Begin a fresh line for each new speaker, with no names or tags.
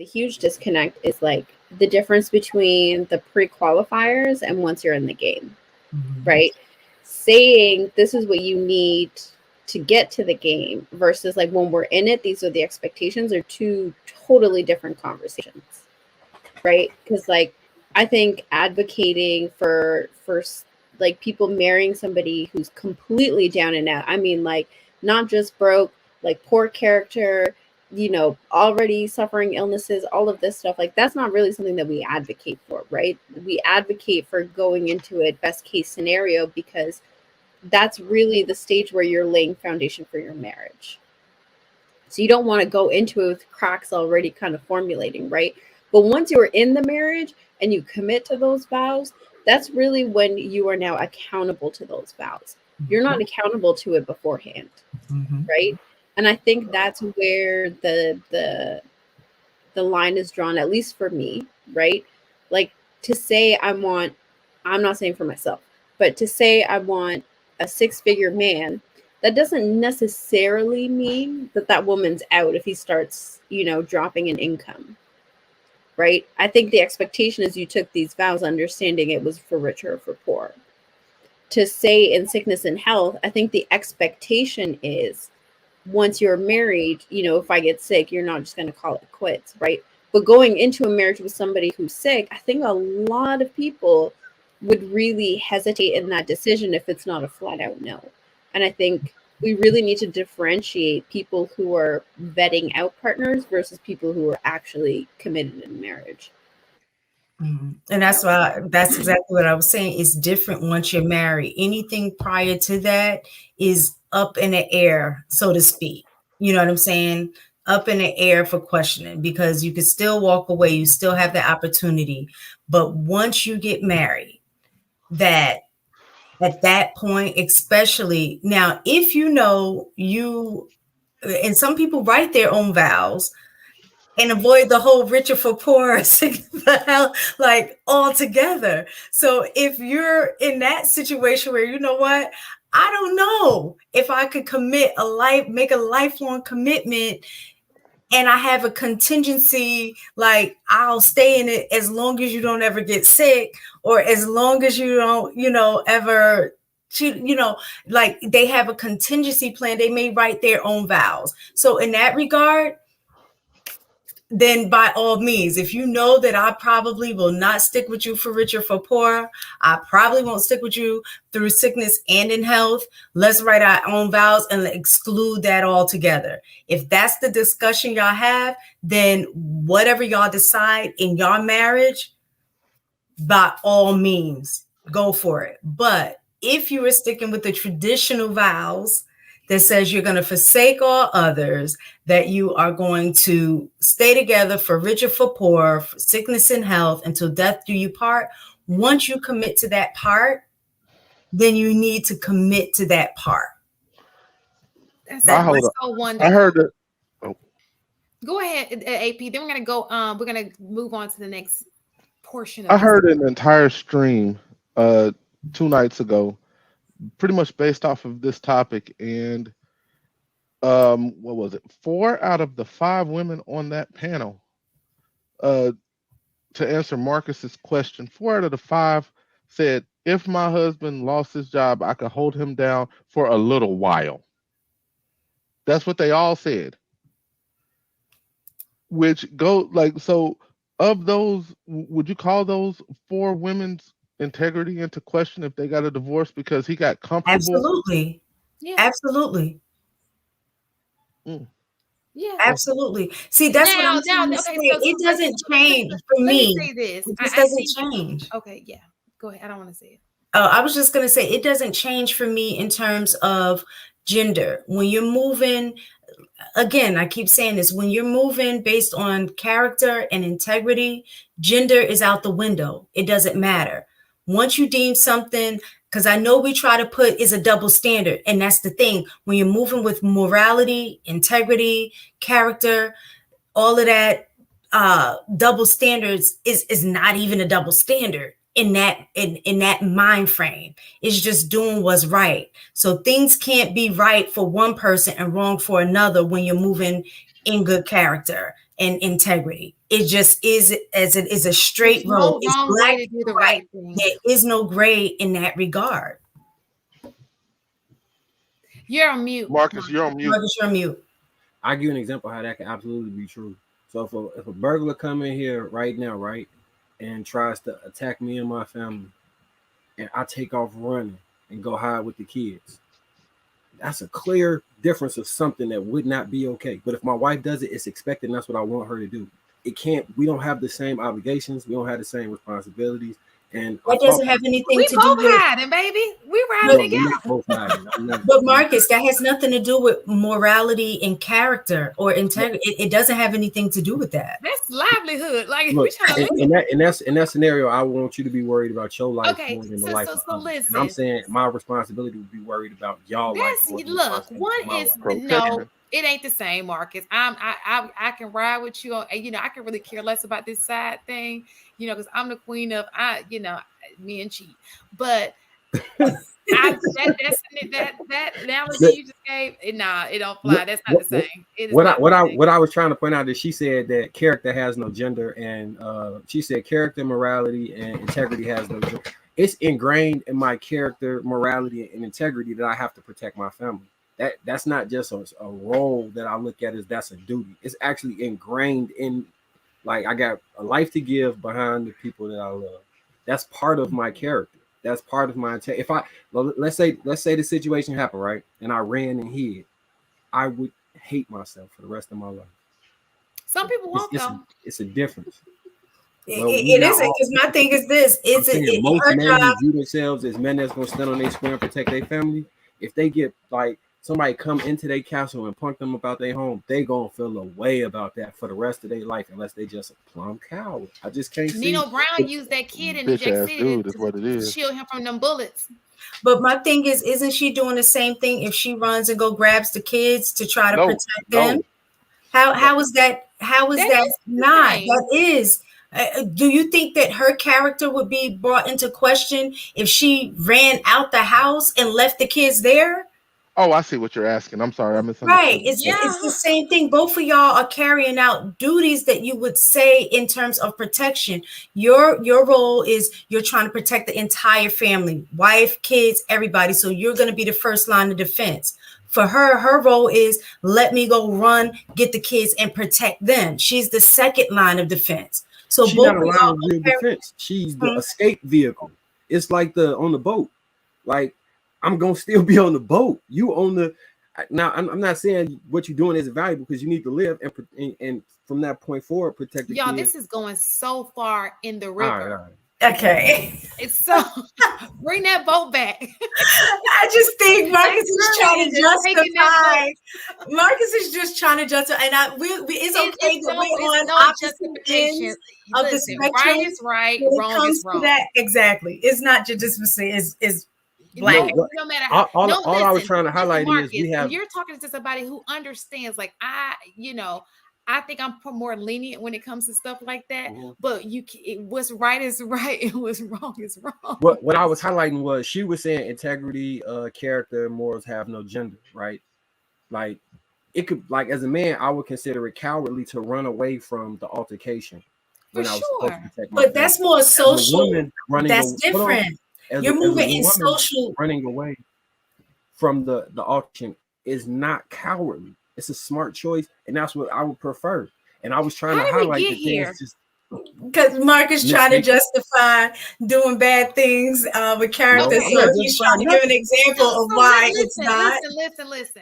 the huge disconnect is like the difference between the pre-qualifiers and once you're in the game, right? Saying this is what you need to get to the game versus like when we're in it, these are the expectations, are two totally different conversations, right? Because like I think advocating for like people marrying somebody who's completely down and out, I mean like not just broke, like poor character, already suffering illnesses, all of this stuff, like that's not really something that we advocate for, right? We advocate for going into a best case scenario because that's really the stage where you're laying foundation for your marriage. So you don't want to go into it with cracks already kind of formulating, right? But once you're in the marriage and you commit to those vows, that's really when you are now accountable to those vows. You're not accountable to it beforehand, right? And I think that's where the line is drawn, at least for me, right? Like to say I'm not saying for myself, but to say I want a 6-figure man, that doesn't necessarily mean that woman's out if he starts, dropping in income, right? I think the expectation is you took these vows understanding it was for richer or for poor. To say in sickness and health, I think the expectation is once you're married, if I get sick, you're not just going to call it quits, right? But going into a marriage with somebody who's sick, I think a lot of people would really hesitate in that decision if it's not a flat out no. And I think we really need to differentiate people who are vetting out partners versus people who are actually committed in marriage.
And that's exactly what I was saying. It's different once you're married. Anything prior to that is up in the air, so to speak. You know what I'm saying? Up in the air for questioning, because you can still walk away. You still have the opportunity. But once you get married, that at that point, especially now, if and some people write their own vows and avoid the whole richer for poor, like altogether. So if you're in that situation where, you know what, I don't know if I could make a lifelong commitment, and I have a contingency, like I'll stay in it as long as you don't ever get sick, or as long as you don't, ever, like they have a contingency plan. They may write their own vows. So in that regard, then by all means, if you know that I probably will not stick with you for richer for poor, I probably won't stick with you through sickness and in health, let's write our own vows and exclude that altogether. If that's the discussion y'all have, then whatever y'all decide in your marriage, by all means, go for it. But if you are sticking with the traditional vows that says you're going to forsake all others, that you are going to stay together for richer for poor, for sickness and health, until death do you part. Once you commit to that part, then you need to commit to that part.
That's so wonderful.
I heard it. Oh.
Go ahead, AP. Then we're gonna go. We're gonna move on to the next portion.
I heard an entire stream 2 nights ago, pretty much based off of this topic, and what was it? 4 out of the 5 women on that panel, to answer Marcus's question, 4 out of the 5 said, if my husband lost his job, I could hold him down for a little while. That's what they all said. Which so of those, would you call those 4 women's integrity into question if they got a divorce because he got comfortable?
Absolutely. Yeah. Absolutely.
Yeah,
absolutely. See, that's what I'm trying to say. It doesn't change for me.
Let me say this.
It just doesn't change.
Okay, yeah. Go ahead. I don't want to say it.
I was just going to say it doesn't change for me in terms of gender. When you're moving, again, I keep saying this, when you're moving based on character and integrity, gender is out the window. It doesn't matter. Once you deem something, because I know we try to put is a double standard. And that's the thing. When you're moving with morality, integrity, character, all of that, double standards is not even a double standard in that mind frame. It's just doing what's right. So things can't be right for one person and wrong for another when you're moving in good character and integrity. It just is, as it is a straight road.
There's no wrong way to do the right thing.
There is no gray in that regard.
You're on mute.
Marcus, you're on mute.
Marcus, you're on mute.
I'll give you an example how that can absolutely be true. So if a burglar come in here right now, right, and tries to attack me and my family, and I take off running and go hide with the kids, that's a clear difference of something that would not be okay. But if my wife does it, it's expected, and that's what I want her to do. We don't have the same obligations. We don't have the same responsibilities. And
that doesn't have anything
to do with
hiding,
baby. We riding together.
But Marcus, that has nothing to do with morality and character or integrity. It doesn't have anything to do with that.
That's livelihood. Like,
look, in that scenario, I want you to be worried about your life more than the life of others.
Listen.
And I'm saying my responsibility would be worried about y'all life.
Look, one is no. It ain't the same, Marcus. I can ride with you on, I can really care less about this side thing, because I'm the queen of me and cheat. But that analogy you just gave, it don't fly. That's not the same.
What I was trying to point out is she said that character has no gender, and she said character, morality, and integrity has no gender. It's ingrained in my character, morality, and integrity that I have to protect my family. That's not just a role that I look at as that's a duty. It's actually ingrained in, like, I got a life to give behind the people that I love. That's part of my character. That's part of my if let's say the situation happened, right, and I ran and hid, I would hate myself for the rest of my life.
Some people won't though.
It's a difference.
It isn't, because my thing is this:
most men view themselves as men that's gonna stand on their square and protect their family. If they get like somebody come into their castle and punk them about their home, they gonna feel a way about that for the rest of their life, unless they just a plumb coward. I just can't see.
Nino Brown used that kid in the Jack City to shield him from them bullets.
But my thing is, isn't she doing the same thing if she runs and go grabs the kids to try to protect them? How is that? How is that not? That is. Do you think that her character would be brought into question if she ran out the house and left the kids there?
Oh, I see what you're asking. I'm sorry, I misunderstood.
Right, it's the same thing. Both of y'all are carrying out duties that you would say in terms of protection. Your role is you're trying to protect the entire family, wife, kids, everybody. So you're going to be the first line of defense. For her role is let me go run, get the kids, and protect them. She's the second line of defense. So
she's not a line of real defense. She's the escape vehicle. It's like on the boat. Like, I'm gonna still be on the boat. You on the now. I'm not saying what you're doing isn't valuable, because you need to live and from that point forward protect the kids.
This is going so far in the river.
All right. Okay,
it's so bring that boat back.
I just think Marcus is trying to justify. Marcus is just trying to justify, and it's okay that we're on opposite ends of the spectrum.
Right is right, wrong is wrong.
Exactly, it's not just is. Black.
No matter
all I was trying to highlight is
you're talking to somebody who understands. Like I think I'm more lenient when it comes to stuff like that. Mm-hmm. But what's right is right, and what's wrong is wrong.
What I was highlighting was she was saying integrity, character, morals have no gender, right? Like it could, like as a man, I would consider it cowardly to run away from the altercation.
For sure,
but that's more social. That's different. You're moving in social.
Running away from the auction is not cowardly. It's a smart choice, and that's what I would prefer. And I was trying to highlight the things just
because Marcus trying to justify doing bad things with characters. So he's trying to give an example of why it's not.
Listen.